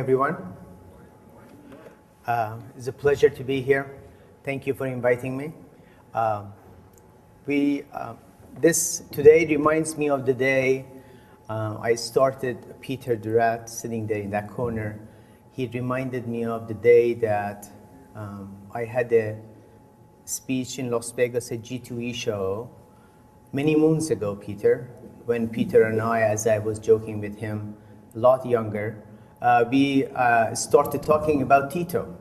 everyone. It's a pleasure to be here. Thank you for inviting me. This today reminds me of the day I started. Peter Durat sitting there in that corner. He reminded me of the day that I had a speech in Las Vegas at G2E show many moons ago, Peter, when Peter and I, as I was joking with him, a lot younger, we started talking about Tito.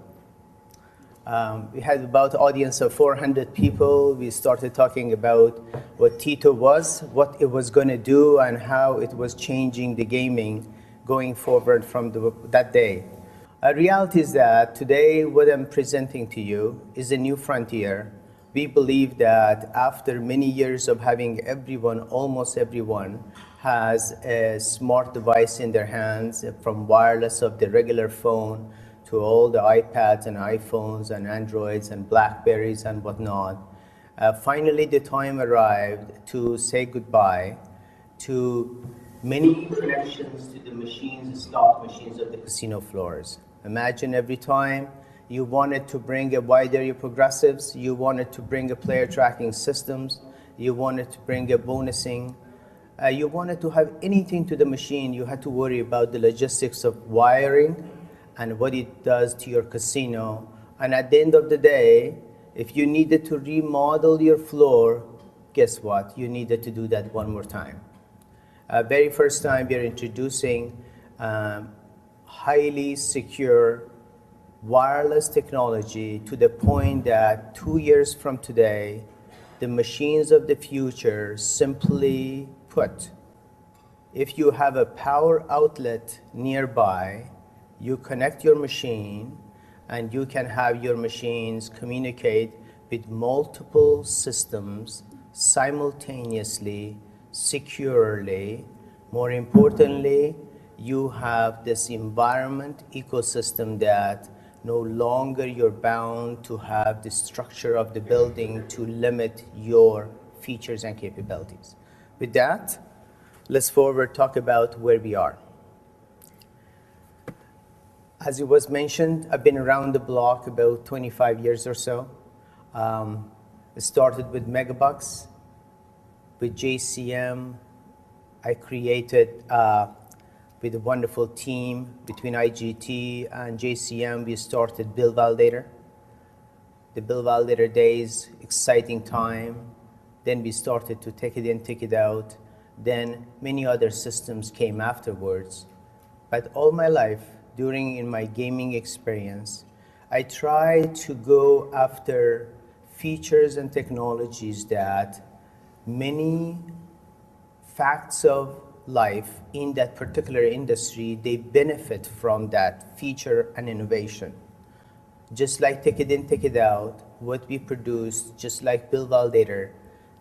We had about an audience of 400 people. We started talking about what Tito was, what it was going to do, and how it was changing the gaming going forward from that day. Reality is that today what I'm presenting to you is a new frontier. We believe that after many years of having everyone, almost everyone, has a smart device in their hands, from wireless of the regular phone to all the iPads and iPhones and Androids and Blackberries and whatnot. Finally, the time arrived to say goodbye to many connections to the machines, slot machines of the casino floors. Imagine every time you wanted to bring a wide area progressives, you wanted to bring a player tracking systems, you wanted to bring a bonusing, you wanted to have anything to the machine, you had to worry about the logistics of wiring and what it does to your casino. And at the end of the day, if you needed to remodel your floor, guess what? You needed to do that one more time. Very first time we are introducing highly secure wireless technology to the point that 2 years from today, the machines of the future, simply put, if you have a power outlet nearby, you connect your machine and you can have your machines communicate with multiple systems simultaneously, securely. More importantly, you have this environment ecosystem that no longer you're bound to have the structure of the building to limit your features and capabilities. With that, let's forward talk about where we are. As it was mentioned, I've been around the block about 25 years or so. It started with Megabucks, with JCM. I created with a wonderful team between IGT and JCM, we started Bill Validator. The Bill Validator days, exciting time. Then we started to take it in, take it out. Then many other systems came afterwards. But all my life, in my gaming experience, I tried to go after features and technologies that many facts of life in that particular industry, they benefit from that feature and innovation. Just like take it in, take it out, what we produce, just like Bill Validator,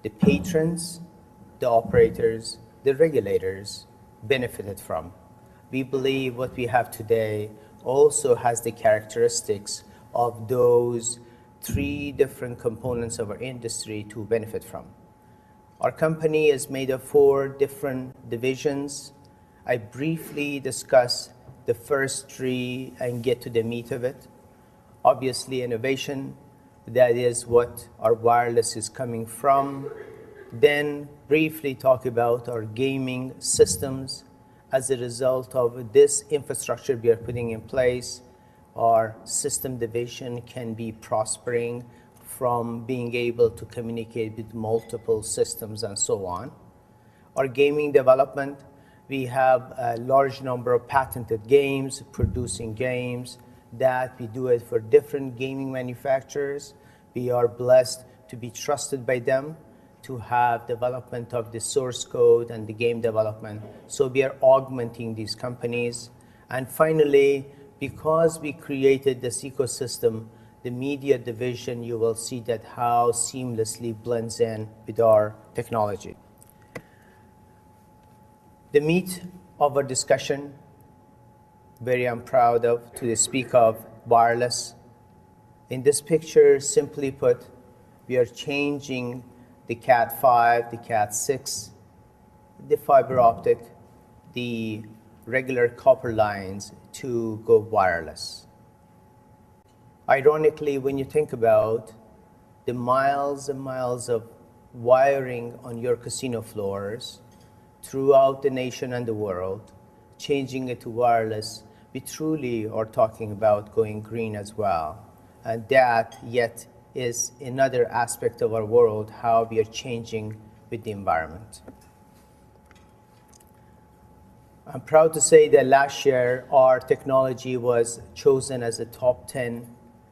the patrons, the operators, the regulators benefited from. We believe what we have today also has the characteristics of those 3 different components of our industry to benefit from. Our company is made of 4 different divisions. I briefly discuss the first 3 and get to the meat of it. Obviously, innovation, that is what our wireless is coming from. Then briefly talk about our gaming systems. As a result of this infrastructure we are putting in place, our system division can be prospering from being able to communicate with multiple systems and so on. Our gaming development, we have a large number of patented games, producing games that we do it for different gaming manufacturers. We are blessed to be trusted by them to have development of the source code and the game development. So we are augmenting these companies. And finally, because we created this ecosystem, the media division, you will see that how seamlessly blends in with our technology. The meat of our discussion, very I'm proud of to speak of wireless. In this picture, simply put, we are changing the Cat 5, the Cat 6, the fiber optic, the regular copper lines to go wireless. Ironically, when you think about the miles and miles of wiring on your casino floors throughout the nation and the world, changing it to wireless, we truly are talking about going green as well. And that yet is another aspect of our world, how we are changing with the environment. I'm proud to say that last year our technology was chosen as a top 10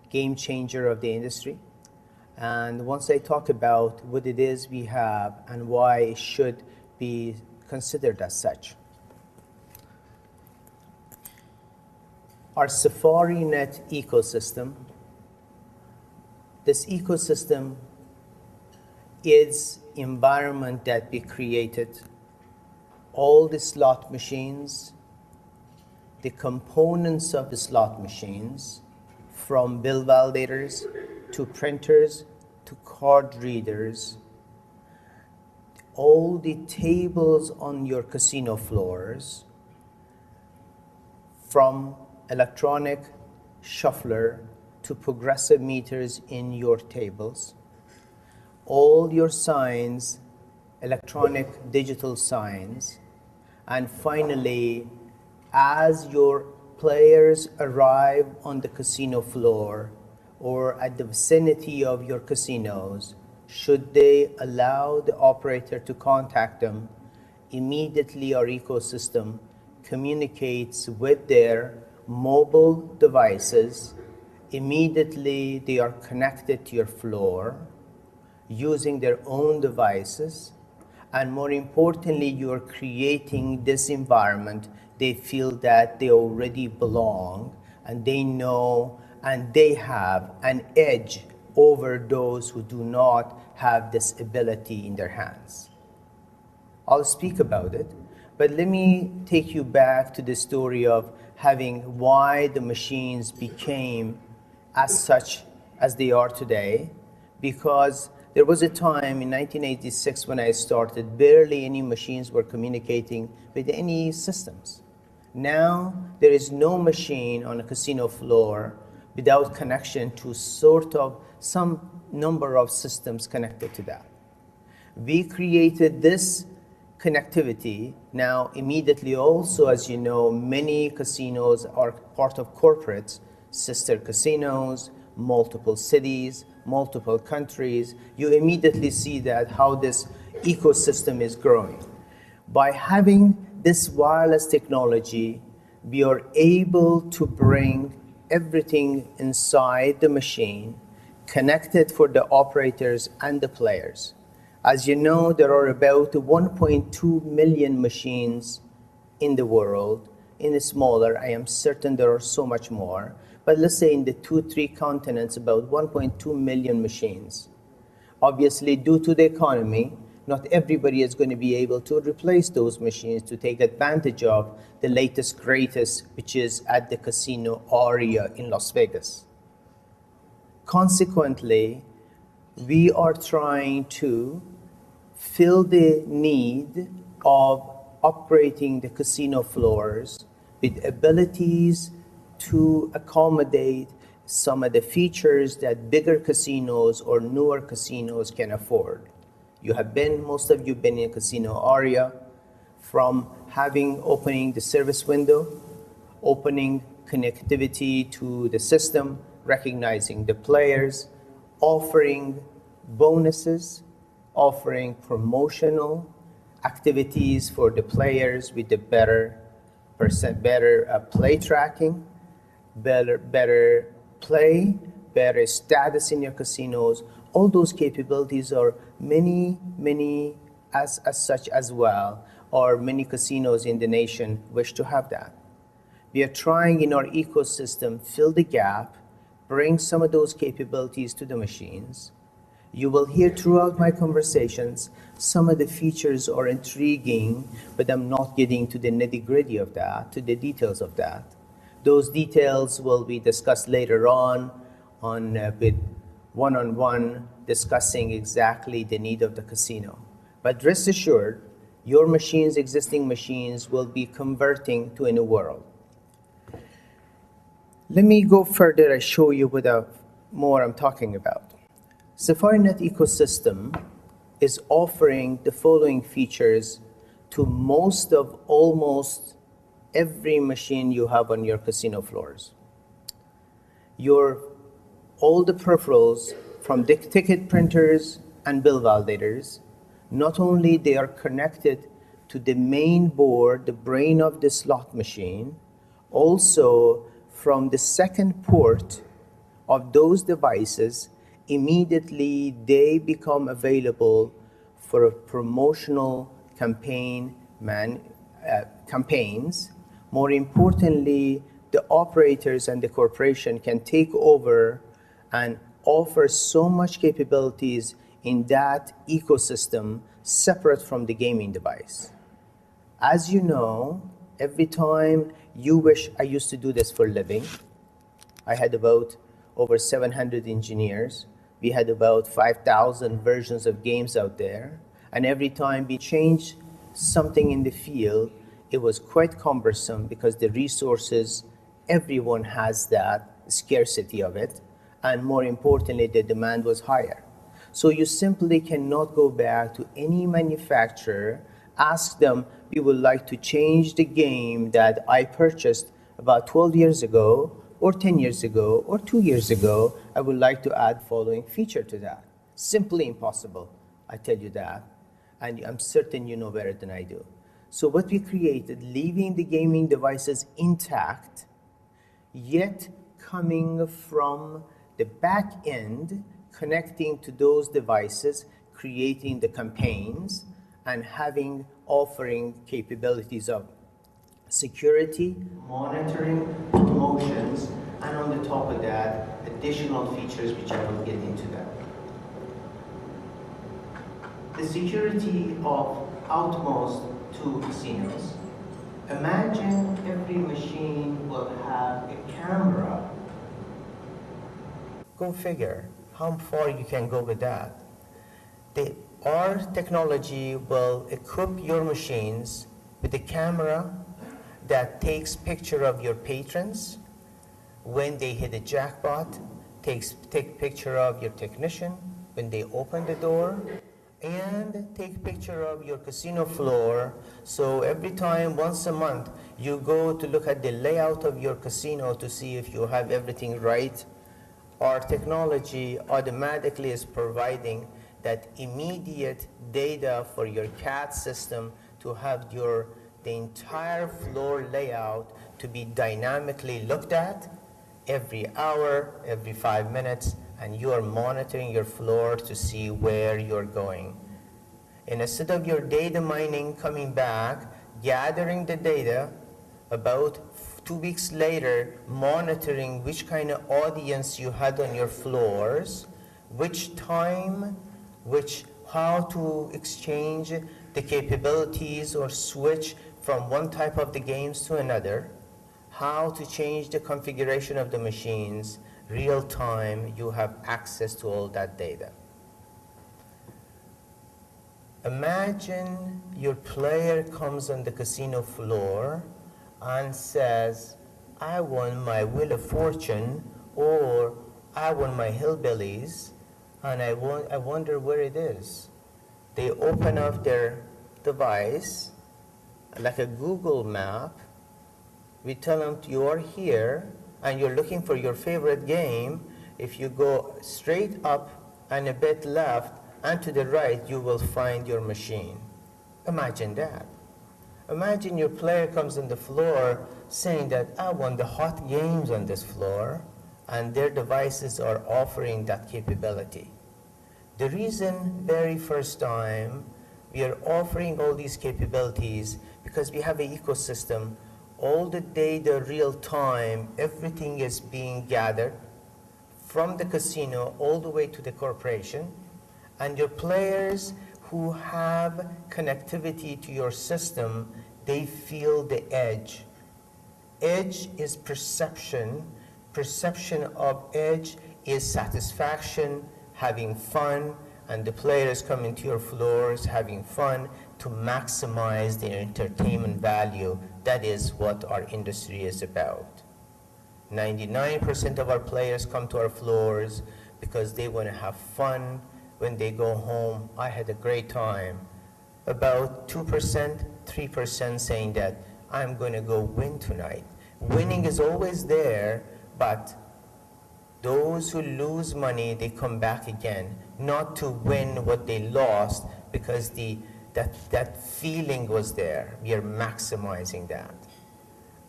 game changer of the industry. And once I talk about what it is we have and why it should be considered as such. Our Saffari Net ecosystem, this ecosystem is environment that we created. All the slot machines, the components of the slot machines, from bill validators to printers to card readers, all the tables on your casino floors, from electronic shuffler to progressive meters in your tables, all your signs, electronic digital signs, and finally, as your players arrive on the casino floor or at the vicinity of your casinos, should they allow the operator to contact them, immediately our ecosystem communicates with their mobile devices. Immediately they are connected to your floor using their own devices. And more importantly, you are creating this environment. They feel that they already belong and they know and they have an edge over those who do not have this ability in their hands. I'll speak about it, but let me take you back to the story of having why the machines became as such as they are today, because there was a time in 1986 when I started, barely any machines were communicating with any systems. Now, there is no machine on a casino floor without connection to sort of some number of systems connected to that. We created this connectivity. Now, immediately also, as you know, many casinos are part of corporates, sister casinos, multiple cities, multiple countries. You immediately see that how this ecosystem is growing. By having this wireless technology, we are able to bring everything inside the machine, connected for the operators and the players. As you know, there are about 1.2 million machines in the world. In the smaller, I am certain there are so much more. But let's say in the 2-3 continents, about 1.2 million machines. Obviously, due to the economy, not everybody is going to be able to replace those machines to take advantage of the latest, greatest, which is at the casino Aria in Las Vegas. Consequently, we are trying to fill the need of operating the casino floors with abilities to accommodate some of the features that bigger casinos or newer casinos can afford. Most of you have been in a casino Aria, from opening the service window, opening connectivity to the system, recognizing the players, offering bonuses, offering promotional activities for the players with the better play tracking, better play, better status in your casinos. All those capabilities are many as such as well, or many casinos in the nation wish to have that. We are trying in our ecosystem fill the gap, bring some of those capabilities to the machines. You will hear throughout my conversations, some of the features are intriguing, but I'm not getting to the nitty-gritty of that, to the details of that. Those details will be discussed later on with one-on-one discussing exactly the need of the casino. But rest assured, Your machines, existing machines, will be converting to a new world. Let me go further and show you what more I'm talking about. SafariNet ecosystem is offering the following features to almost every machine you have on your casino floors. All the peripherals from the ticket printers and bill validators, not only they are connected to the main board, the brain of the slot machine, also from the second port of those devices, immediately they become available for a promotional campaigns. More importantly, the operators and the corporation can take over and offer so much capabilities in that ecosystem separate from the gaming device. As you know, every time you wish, I used to do this for a living. I had about over 700 engineers. We had about 5,000 versions of games out there. And every time we changed something in the field, it was quite cumbersome because the resources, everyone has that scarcity of it. And more importantly, the demand was higher. So you simply cannot go back to any manufacturer, ask them, we would like to change the game that I purchased about 12 years ago, or 10 years ago, or 2 years ago. I would like to add following feature to that. Simply impossible, I tell you that. And I'm certain you know better than I do. So what we created, leaving the gaming devices intact, yet coming from the back end, connecting to those devices, creating the campaigns, and offering capabilities of security, monitoring, promotions, and on the top of that, additional features which I will get into that. The security of Outmost to casinos. Imagine every machine will have a camera. Go figure how far you can go with that. Our technology will equip your machines with a camera that takes picture of your patrons when they hit a jackpot, take picture of your technician when they open the door, and take picture of your casino floor. So every time, once a month, you go to look at the layout of your casino to see if you have everything right, our technology automatically is providing that immediate data for your CAD system to have the entire floor layout to be dynamically looked at every hour, every 5 minutes, and you are monitoring your floor to see where you're going. And instead of your data mining coming back, gathering the data, about 2 weeks later, monitoring which kind of audience you had on your floors, which time, how to exchange the capabilities or switch from one type of the games to another, how to change the configuration of the machines, real time, you have access to all that data. Imagine your player comes on the casino floor and says, I won my Wheel of Fortune, or I won my Hillbillies, and I wonder where it is. They open up their device, like a Google map. We tell them you are here, and you're looking for your favorite game. If you go straight up and a bit left and to the right, you will find your machine. Imagine that. Imagine your player comes on the floor saying that I won the hot games on this floor, and their devices are offering that capability. The reason very first time we are offering all these capabilities because we have an ecosystem. All the data real time, everything is being gathered from the casino all the way to the corporation, and your players who have connectivity to your system, they feel the edge. Edge is perception. Perception of edge is satisfaction, having fun, and the players come into your floors having fun to maximize their entertainment value. That is what our industry is about. 99% of our players come to our floors because they want to have fun when they go home. I had a great time. About 2%, 3% saying that I'm going to go win tonight. Winning is always there, but those who lose money, they come back again, not to win what they lost, because that feeling was there. We are maximizing that.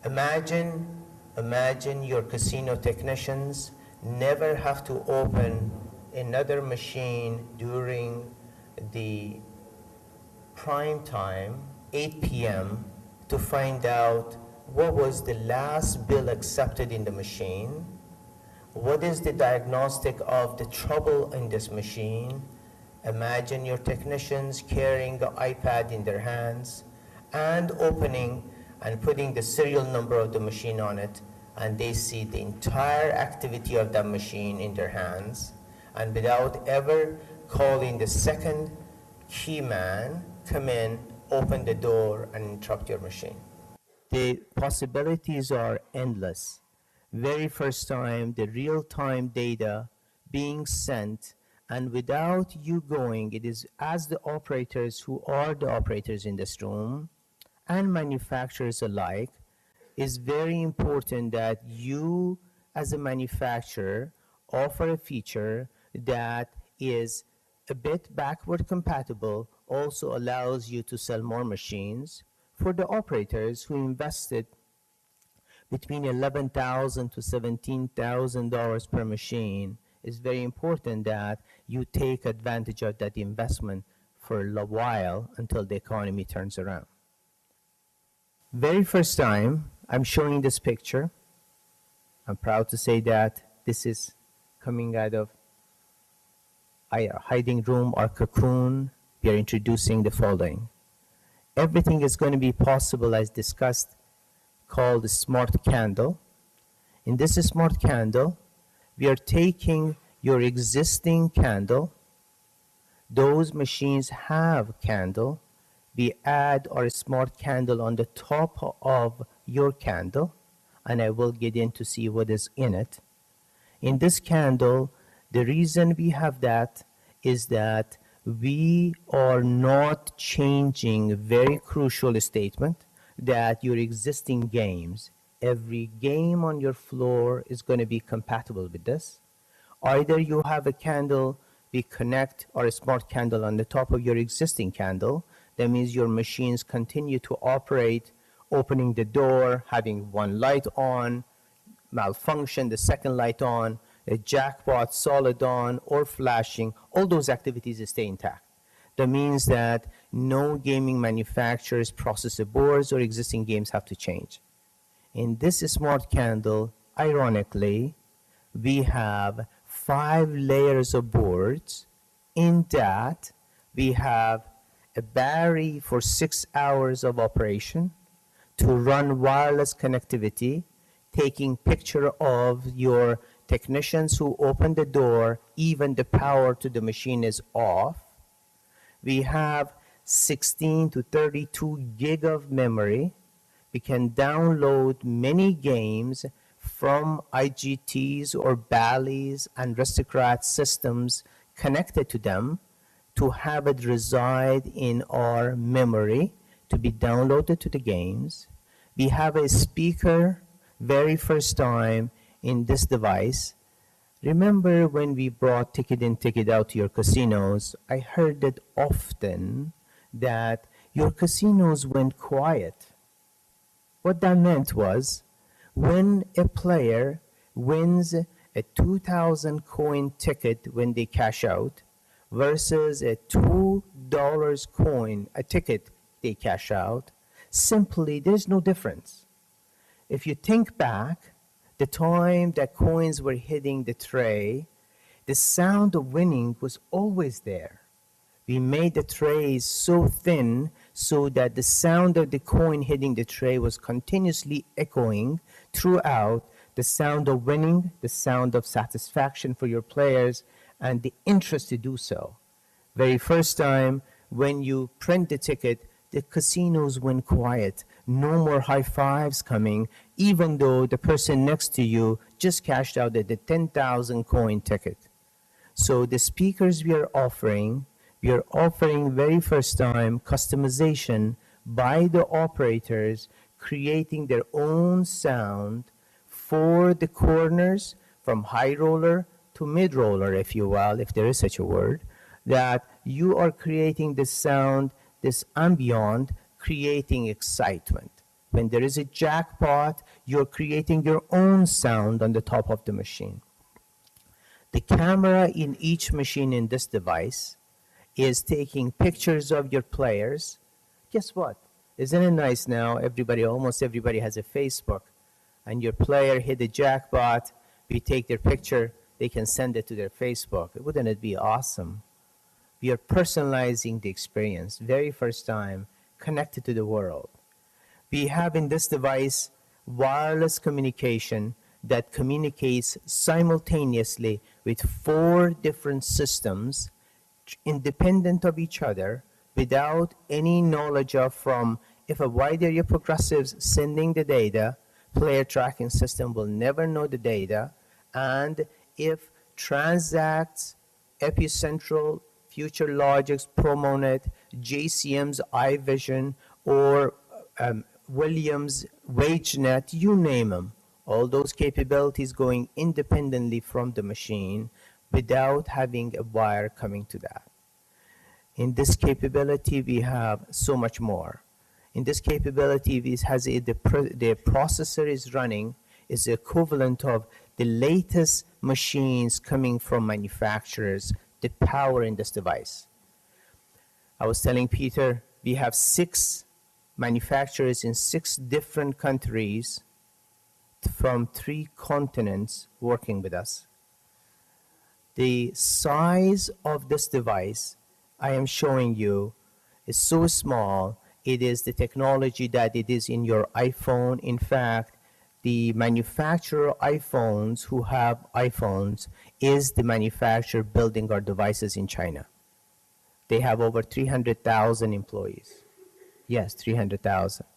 Imagine your casino technicians never have to open another machine during the prime time, 8 p.m., to find out what was the last bill accepted in the machine, what is the diagnostic of the trouble in this machine. Imagine your technicians carrying the iPad in their hands and opening and putting the serial number of the machine on it, and they see the entire activity of that machine in their hands, and without ever calling the second key man, come in, open the door, and interrupt your machine. The possibilities are endless. Very first time, the real-time data being sent, and without you going, it is as the operators who are the operators in this room, and manufacturers alike, is very important that you, as a manufacturer, offer a feature that is a bit backward compatible, also allows you to sell more machines. For the operators who invested between $11,000 to $17,000 per machine, it's very important that you take advantage of that investment for a while until the economy turns around. Very first time I'm showing this picture. I'm proud to say that this is coming out of our hiding room, our cocoon. We are introducing the following. Everything is going to be possible as discussed, called the smart candle. In this smart candle, we are taking your existing candle. Those machines have candle. We add our smart candle on the top of your candle, and I will get in to see what is in it. In this candle, the reason we have that is that we are not changing a very crucial statement that your existing games, every game on your floor is going to be compatible with this. Either you have a candle, we connect our smart candle on the top of your existing candle. That means your machines continue to operate, opening the door, having one light on, malfunction, the second light on, a jackpot solid on, or flashing. All those activities stay intact. That means that no gaming manufacturers, processor boards, or existing games have to change. In this smart candle, ironically, we have 5 layers of boards. In that, we have a battery for 6 hours of operation to run wireless connectivity, taking picture of your technicians who open the door, even the power to the machine is off. We have 16 to 32 gig of memory. We can download many games from IGTs or Bally's and Aristocrat systems connected to them to have it reside in our memory to be downloaded to the games. We have a speaker very first time in this device. Remember when we brought ticket in, ticket out to your casinos, I heard that often that your casinos went quiet. What that meant was when a player wins a 2,000 coin ticket when they cash out versus a $2 coin, a ticket they cash out, simply there's no difference. If you think back, the time that coins were hitting the tray, the sound of winning was always there. We made the trays so thin so that the sound of the coin hitting the tray was continuously echoing throughout, the sound of winning, the sound of satisfaction for your players, and the interest to do so. Very first time when you print the ticket, the casinos went quiet. No more high fives coming, even though the person next to you just cashed out the 10,000 coin ticket. So the speakers we are offering very first time customization by the operators, creating their own sound for the corners from high roller to mid roller, if you will, if there is such a word, that you are creating this sound, this ambient, creating excitement. When there is a jackpot, you're creating your own sound on the top of the machine. The camera in each machine in this device is taking pictures of your players. Guess what? Isn't it nice now? Almost everybody has a Facebook, and your player hit the jackpot. We take their picture, they can send it to their Facebook. Wouldn't it be awesome? We are personalizing the experience, very first time, connected to the world. We have in this device wireless communication that communicates simultaneously with 4 different systems, independent of each other, without any knowledge of from if a wide area progressives sending the data, player tracking system will never know the data, and if transacts, epicentral, future logics, promonet, JCM's iVision, or Williams WageNet, you name them, all those capabilities going independently from the machine without having a wire coming to that. In this capability, we have so much more. In this capability, the processor is running is the equivalent of the latest machines coming from manufacturers, the power in this device. I was telling Peter, we have 6 manufacturers in 6 different countries from 3 continents working with us. The size of this device I am showing you is so small. It is the technology that it is in your iPhone. In fact, the manufacturer iPhones who have iPhones is the manufacturer building our devices in China. They have over 300,000 employees. Yes, 300,000.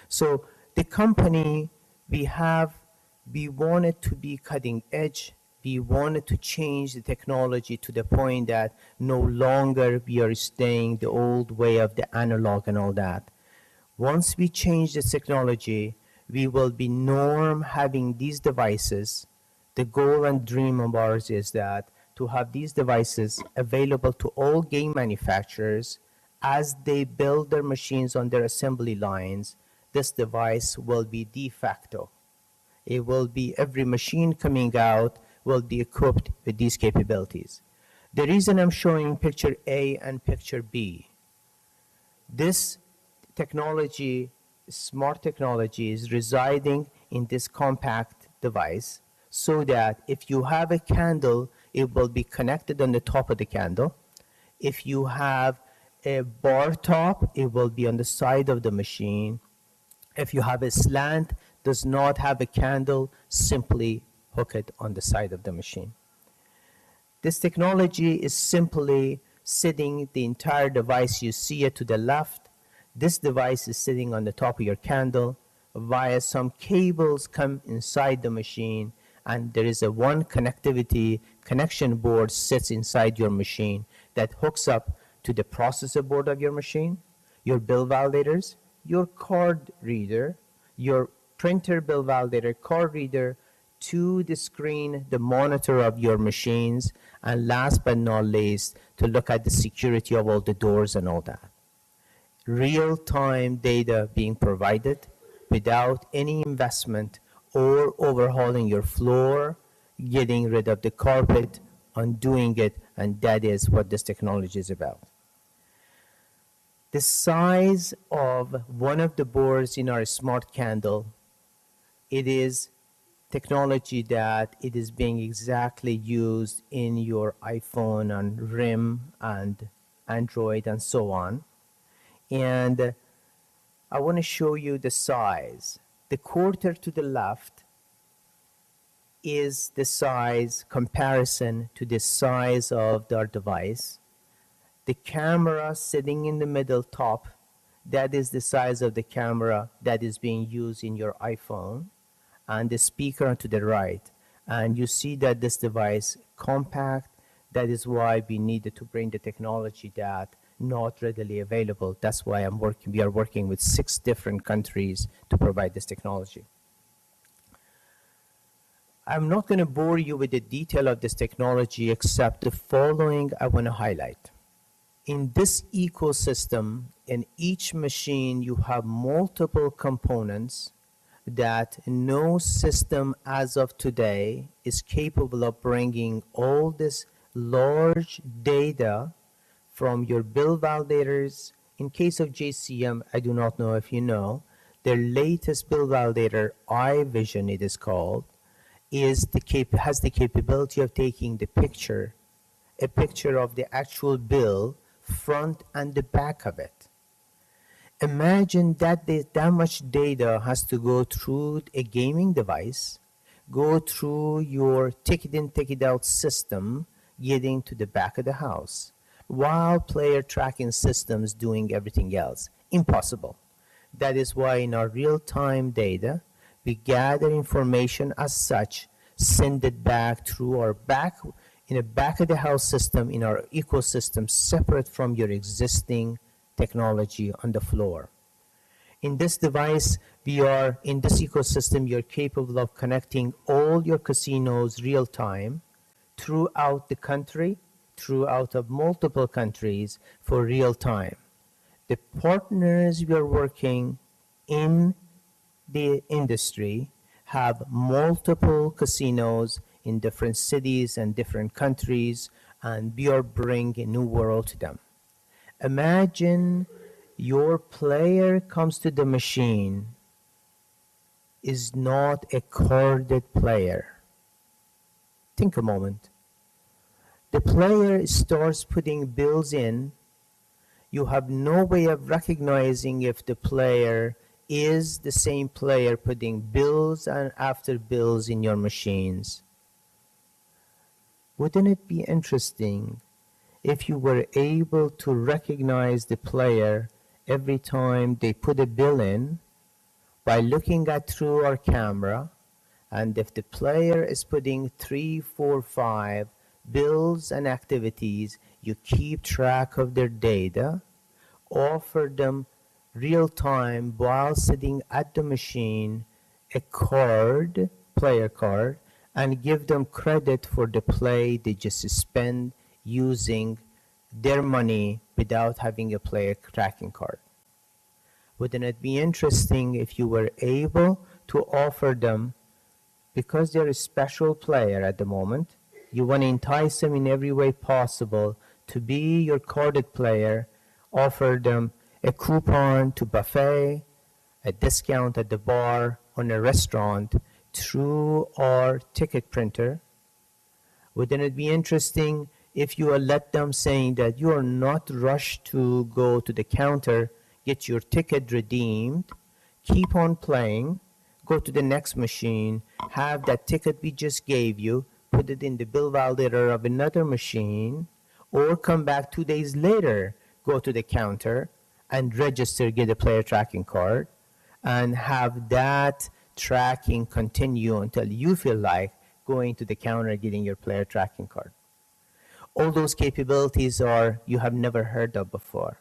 So the company we wanted to be cutting edge. We wanted to change the technology to the point that no longer we are staying the old way of the analog and all that. Once we change the technology, we will be norm having these devices. The goal and dream of ours is that to have these devices available to all game manufacturers as they build their machines on their assembly lines. This device will be de facto. It will be every machine coming out will be equipped with these capabilities. The reason I'm showing picture A and picture B, this technology, smart technology, is residing in this compact device so that if you have a candle, it will be connected on the top of the candle. If you have a bar top, it will be on the side of the machine. If you have a slant, does not have a candle, simply hook it on the side of the machine. This technology is simply sitting the entire device. You see it to the left. This device is sitting on the top of your candle. Via some cables come inside the machine, and there is a one connectivity connection board sits inside your machine that hooks up to the processor board of your machine, your bill validators, your card reader, your printer bill validator, card reader, to the screen, the monitor of your machines, and last but not least, to look at the security of all the doors and all that. Real-time data being provided without any investment or overhauling your floor, getting rid of the carpet, undoing it, and that is what this technology is about. The size of one of the boards in our smart candle, it is technology that it is being exactly used in your iPhone and RIM and Android and so on. And I want to show you the size. The quarter to the left is the size comparison to the size of our device. The camera sitting in the middle top, that is the size of the camera that is being used in your iPhone, and the speaker to the right. And you see that this device compact. That is why we needed to bring the technology that not readily available. That's why we are working with 6 different countries to provide this technology. I'm not going to bore you with the detail of this technology, except the following I want to highlight. In this ecosystem, in each machine, you have multiple components that no system as of today is capable of bringing all this large data from your bill validators. In case of JCM, I do not know if you know, their latest bill validator, iVision it is called, has the capability of taking a picture of the actual bill, front and the back of it. Imagine that much data has to go through a gaming device, go through your ticket in, ticket out system, getting to the back of the house, while player tracking systems doing everything else. Impossible. That is why in our real-time data, we gather information as such, send it back through our in a back of the house system in our ecosystem, separate from your existing technology on the floor. In this device, in this ecosystem, you're capable of connecting all your casinos real time throughout the country, throughout of multiple countries for real time. The partners we are working in the industry have multiple casinos in different cities and different countries, and we are bringing a new world to them. Imagine your player comes to the machine, is not a carded player. Think a moment. The player starts putting bills in. You have no way of recognizing if the player is the same player putting bills and after bills in your machines. Wouldn't it be interesting if you were able to recognize the player every time they put a bill in by looking at through our camera, and if the player is putting 3, 4, 5 bills and activities, you keep track of their data, offer them real time while sitting at the machine a card, player card, and give them credit for the play they just spend using their money without having a player tracking card. Wouldn't it be interesting if you were able to offer them, because they're a special player at the moment, you want to entice them in every way possible to be your carded player, offer them a coupon to buffet, a discount at the bar, on a restaurant through our ticket printer. Wouldn't it be interesting if you let them saying that you are not rushed to go to the counter, get your ticket redeemed, keep on playing, go to the next machine, have that ticket we just gave you, put it in the bill validator of another machine, or come back 2 days later, go to the counter and register, get a player tracking card, and have that tracking continue until you feel like going to the counter getting your player tracking card. All those capabilities you have never heard of before.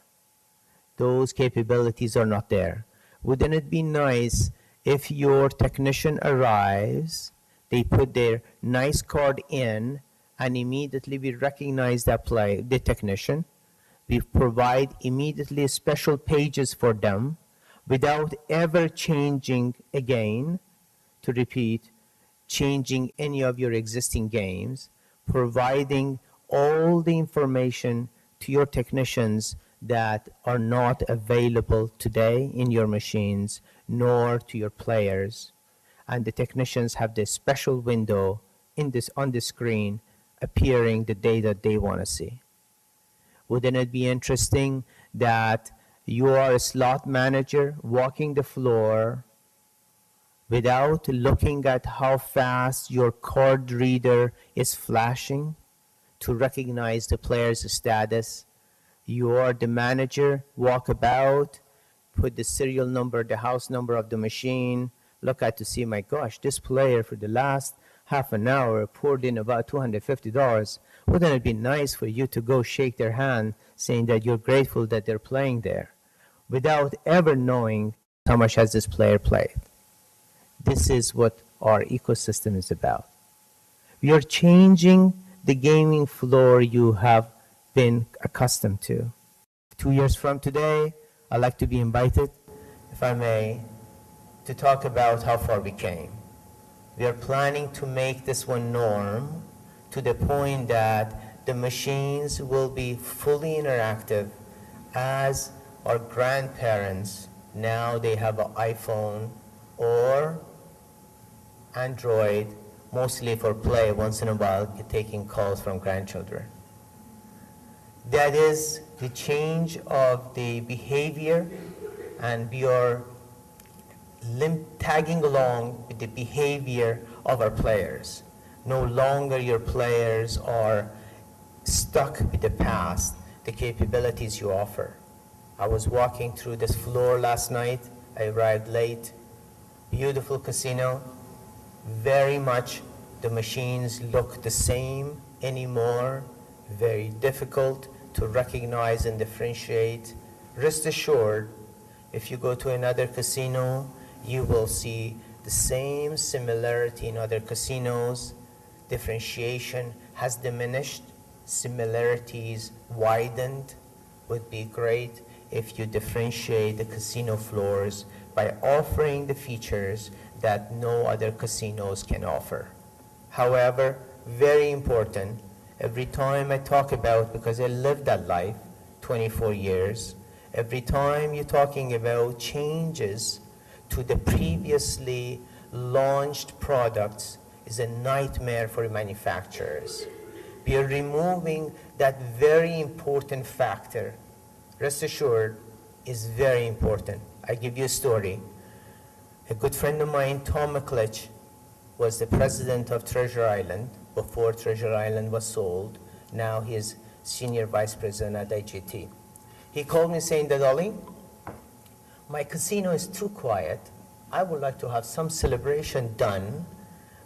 Those capabilities are not there. Wouldn't it be nice if your technician arrives, they put their nice card in, and immediately we recognize that the technician. We provide immediately special pages for them without ever changing again, to repeat, changing any of your existing games, providing all the information to your technicians that are not available today in your machines, nor to your players. And the technicians have this special window on the screen appearing the data they want to see. Wouldn't it be interesting that you are a slot manager walking the floor without looking at how fast your card reader is flashing to recognize the player's status, You are the manager, walk about, put the serial number, the house number of the machine, look at to see, my gosh, this player for the last half an hour poured in about $250. Wouldn't it be nice for you to go shake their hand saying that you're grateful that they're playing there without ever knowing how much has this player played? This is what our ecosystem is about. We are changing the gaming floor you have been accustomed to. 2 years from today, I'd like to be invited, if I may, to talk about how far we came. We are planning to make this one norm to the point that the machines will be fully interactive as our grandparents, now they have an iPhone or Android, mostly for play, once in a while taking calls from grandchildren. That is the change of the behavior, and we are tagging along with the behavior of our players. No longer your players are stuck with the past, the capabilities you offer. I was walking through this floor last night. I arrived late. Beautiful casino. Very much the machines look the same anymore. Very difficult to recognize and differentiate. Rest assured, if you go to another casino, you will see the same similarity in other casinos. Differentiation has diminished. Similarities widened. Would be great if you differentiate the casino floors by offering the features that no other casinos can offer. However, very important, every time I talk about, because I lived that life, 24 years, every time you're talking about changes to the previously launched products is a nightmare for manufacturers. We are removing that very important factor. Rest assured, is very important. I give you a story. A good friend of mine, Tom McClitch, was the president of Treasure Island before Treasure Island was sold. Now he is senior vice president at IGT. He called me saying that, Ollie, my casino is too quiet. I would like to have some celebration done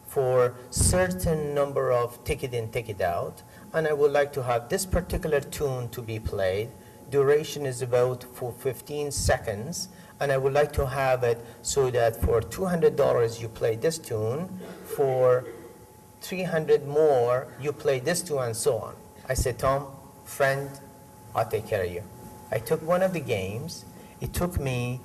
for certain number of ticket in, ticket out, and I would like to have this particular tune to be played. Duration is about for 15 seconds, and I would like to have it so that for $200 you play this tune, for 300 more you play this tune, and so on. I said, Tom, friend, I'll take care of you. I took one of the games. It took me,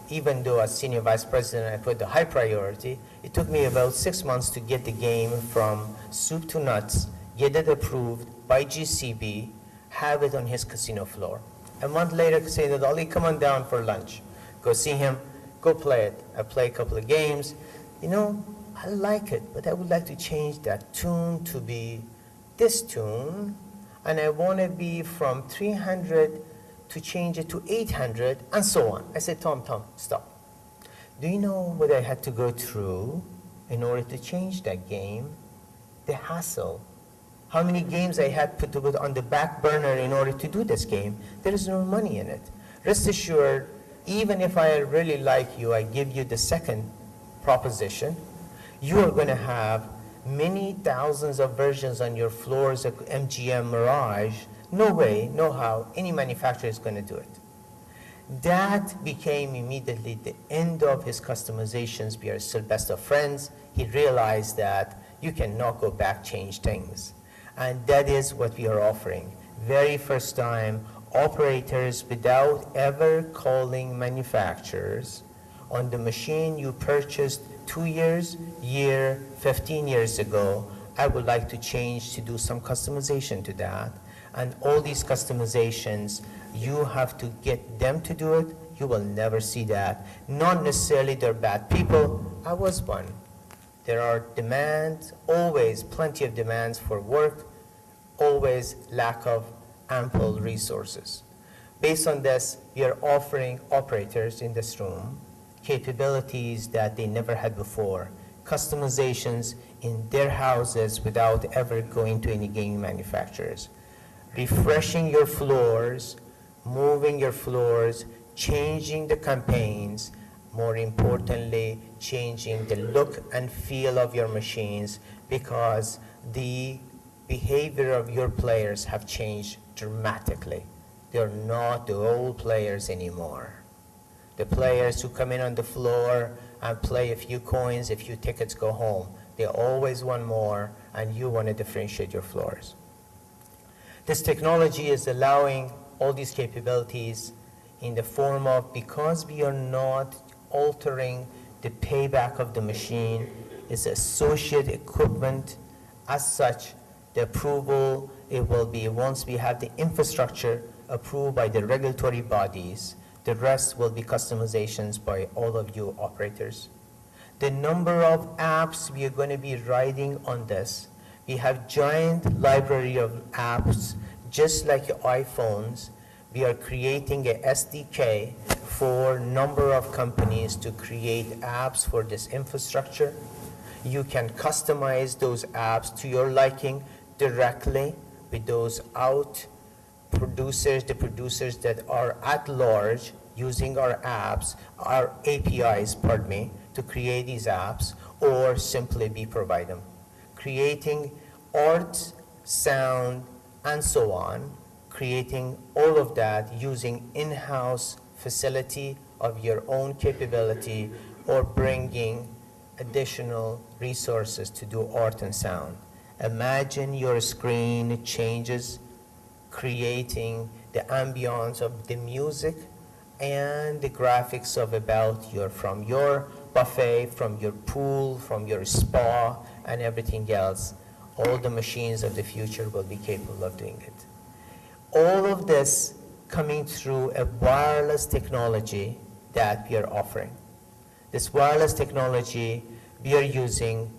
even though as senior vice president I put the high priority, it took me about 6 months to get the game from soup to nuts, get it approved by GCB, have it on his casino floor. A month later, say that, Ollie, come on down for lunch. Go see him, go play it. I play a couple of games. You know, I like it, but I would like to change that tune to be this tune, and I want to be from 300 to change it to 800, and so on. I said, Tom, stop. Do you know what I had to go through in order to change that game? The hassle. How many games I had to put on the back burner in order to do this game? There is no money in it. Rest assured, even if I really like you, I give you the second proposition, you are going to have many thousands of versions on your floors of MGM Mirage. No way, no how, any manufacturer is going to do it. That became immediately the end of his customizations. We are still best of friends. He realized that you cannot go back, change things. And that is what we are offering. Very first time, operators, without ever calling manufacturers, on the machine you purchased 2 years, 15 years ago, I would like to change to do some customization to that. And all these customizations, you have to get them to do it. You will never see that. Not necessarily they're bad people. I was one. There are demands, always plenty of demands for work, always lack of ample resources. Based on this, we are offering operators in this room capabilities that they never had before, customizations in their houses without ever going to any gaming manufacturers. refreshing your floors, moving your floors, changing the campaigns, more importantly, changing the look and feel of your machines, because the behavior of your players have changed dramatically. They're not the old players anymore. The players who come in on the floor and play a few coins, a few tickets, go home. They always want more, and you want to differentiate your floors. This technology is allowing all these capabilities in the form of, because we are not altering the payback of the machine, it's associated equipment. As such, the approval, it will be once we have the infrastructure approved by the regulatory bodies, the rest will be customizations by all of you operators. The number of apps we are going to be writing on this, we have giant library of apps, just like your iPhones. We are creating a SDK for number of companies to create apps for this infrastructure. You can customize those apps to your liking directly with those the producers that are at large using our apps, our APIs, pardon me, to create these apps, or simply we provide them. Creating art, sound, and so on, creating all of that using in-house facility of your own capability, or bringing additional resources to do art and sound. Imagine your screen changes, creating the ambience of the music and the graphics of from your buffet, from your pool, from your spa, and everything else. All the machines of the future will be capable of doing it. All of this coming through a wireless technology that we are offering. This wireless technology, we are using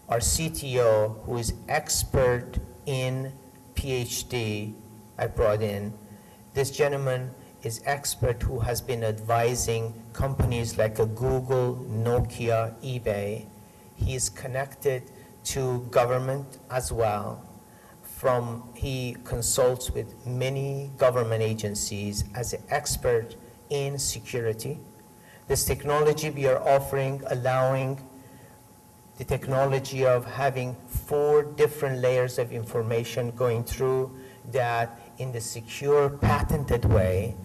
our CTO, who is expert in PhD, I brought in. This gentleman is expert who has been advising companies like a Google, Nokia, eBay. He is connected to government as well. He consults with many government agencies as an expert in security. This technology we are offering, allowing the technology of having 4 different layers of information going through that in the secure, patented way.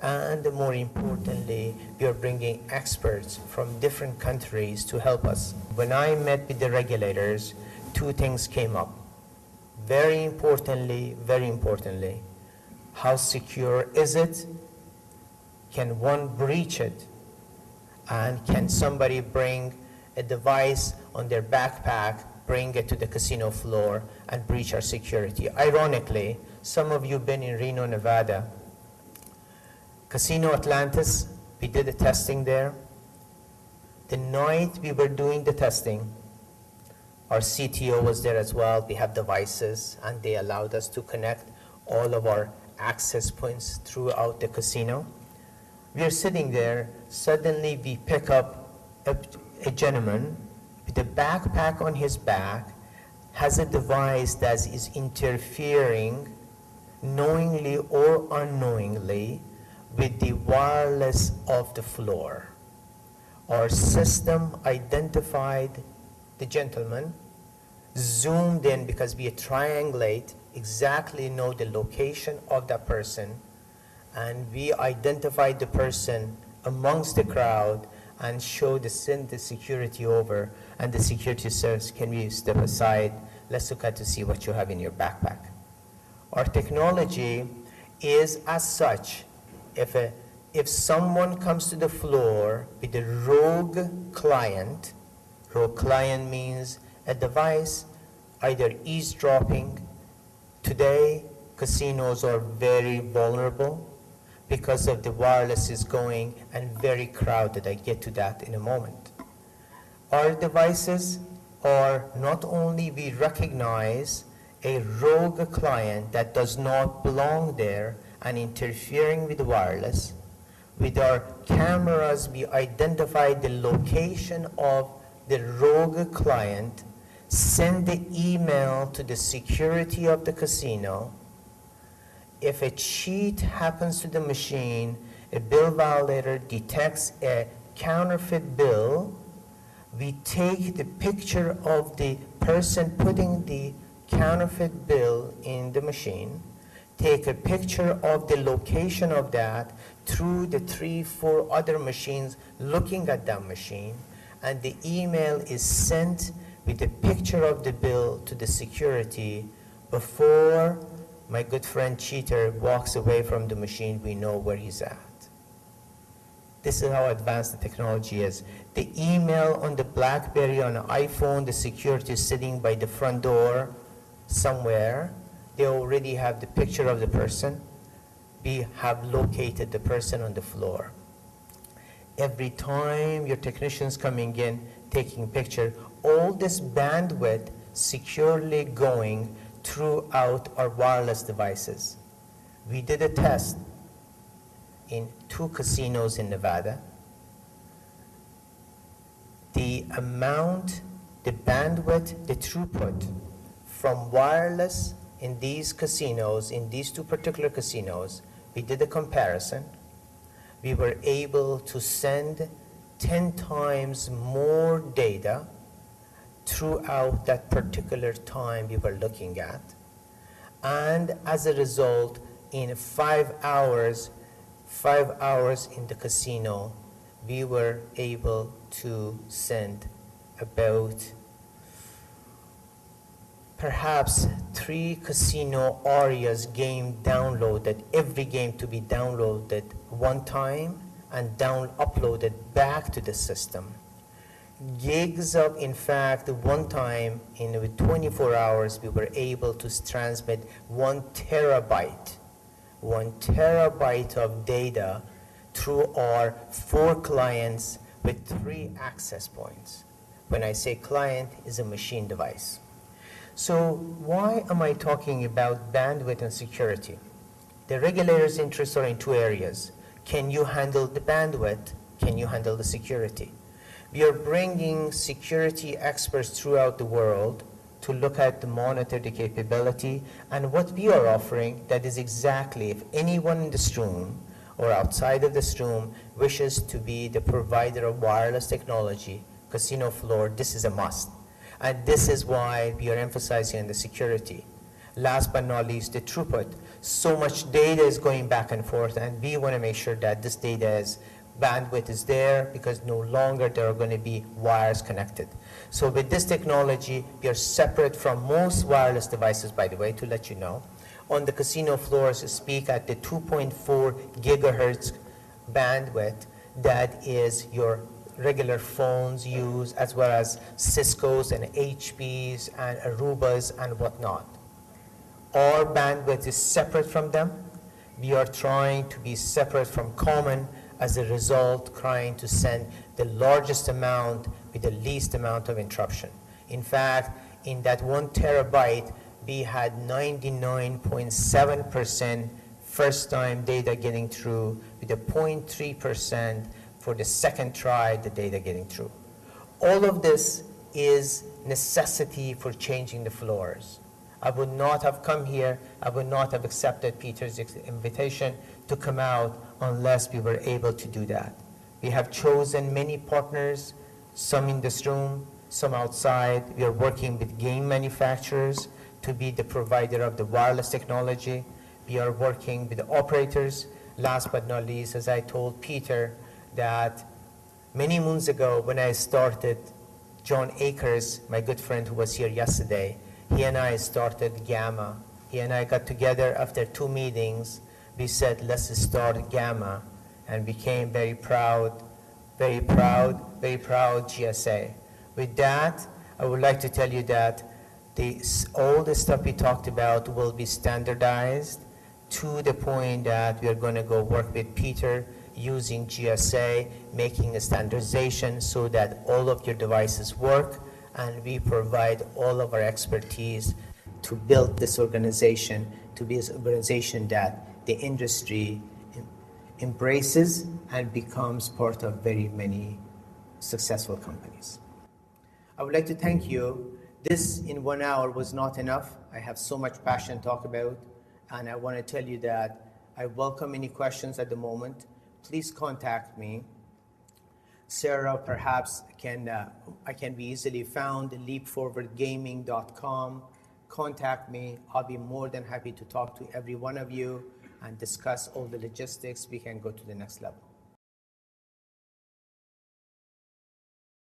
And more importantly, we are bringing experts from different countries to help us. When I met with the regulators, 2 things came up. Very importantly, how secure is it? Can one breach it? And can somebody bring a device on their backpack, bring it to the casino floor, and breach our security? Ironically, some of you have been in Reno, Nevada. Casino Atlantis, we did the testing there. The night we were doing the testing, our CTO was there as well. We have devices, and they allowed us to connect all of our access points throughout the casino. We are sitting there. Suddenly, we pick up a gentleman with a backpack on his back, has a device that is interfering knowingly or unknowingly with the wireless of the floor. Our system identified the gentleman, zoomed in, because we triangulate, exactly know the location of that person, and we identified the person amongst the crowd and send the security over, and the security says, can we step aside? Let's look at to see what you have in your backpack. Our technology is as such, if someone comes to the floor with a rogue client means a device either eavesdropping. Today, casinos are very vulnerable because of the wireless is going and very crowded. I get to that in a moment. Our devices are not only we recognize a rogue client that does not belong there and interfering with the wireless. With our cameras, we identify the location of the rogue client, send the email to the security of the casino, if a cheat happens to the machine, a bill violator detects a counterfeit bill, we take the picture of the person putting the counterfeit bill in the machine, take a picture of the location of that through the 3-4 other machines looking at that machine, and the email is sent with a picture of the bill to the security before my good friend cheater walks away from the machine. We know where he's at. This is how advanced the technology is. The email on the BlackBerry, on an iPhone, the security is sitting by the front door somewhere. They already have the picture of the person. We have located the person on the floor. Every time your technician's coming in, taking picture, all this bandwidth securely going throughout our wireless devices. We did a test in 2 casinos in Nevada. The amount, the bandwidth, the throughput from wireless in these casinos, in these 2 particular casinos, we did a comparison. We were able to send 10 times more data throughout that particular time we were looking at. And as a result, in 5 hours in the casino, we were able to send about perhaps 3 casino Arias game downloaded, every game to be downloaded one time and uploaded back to the system. Gigs of, in fact, one time with 24 hours, we were able to transmit 1 terabyte of data through our 4 clients with 3 access points. When I say client, is a machine device. So why am I talking about bandwidth and security? The regulators' interests are in 2 areas. Can you handle the bandwidth? Can you handle the security? We are bringing security experts throughout the world to look at the monitor the capability, and what we are offering, that is exactly, if anyone in this room or outside of this room wishes to be the provider of wireless technology, casino floor, this is a must. And this is why we are emphasizing on the security. Last but not least, the throughput. So much data is going back and forth, and we want to make sure that this bandwidth is there, because no longer there are going to be wires connected. So with this technology, we are separate from most wireless devices, by the way, to let you know. On the casino floors, speak at the 2.4 gigahertz bandwidth that is your regular phones use, as well as Cisco's and HP's and Arubas and whatnot. Our bandwidth is separate from them. We are trying to be separate from common, as a result, trying to send the largest amount with the least amount of interruption. In fact, in that 1 terabyte, we had 99.7% first-time data getting through, with a 0.3% for the second try, the data getting through. All of this is necessity for changing the floors. I would not have come here, I would not have accepted Peter's invitation to come out unless we were able to do that. We have chosen many partners, some in this room, some outside. We are working with game manufacturers to be the provider of the wireless technology. We are working with the operators. Last but not least, as I told Peter, that many moons ago when I started, John Akers, my good friend who was here yesterday, he and I started Gamma. He and I got together after 2 meetings. We said, let's start Gamma, and became very proud GSA. With that, I would like to tell you that all the stuff we talked about will be standardized to the point that we are going to go work with Peter using GSA, making a standardization so that all of your devices work, and we provide all of our expertise to build this organization to be an organization that the industry embraces and becomes part of very many successful companies. I would like to thank you. This in 1 hour was not enough. I have so much passion to talk about, And I want to tell you that I welcome any questions at the moment. Please contact me. Sarah, perhaps I can be easily found, leapforwardgaming.com. Contact me. I'll be more than happy to talk to every one of you and discuss all the logistics. We can go to the next level.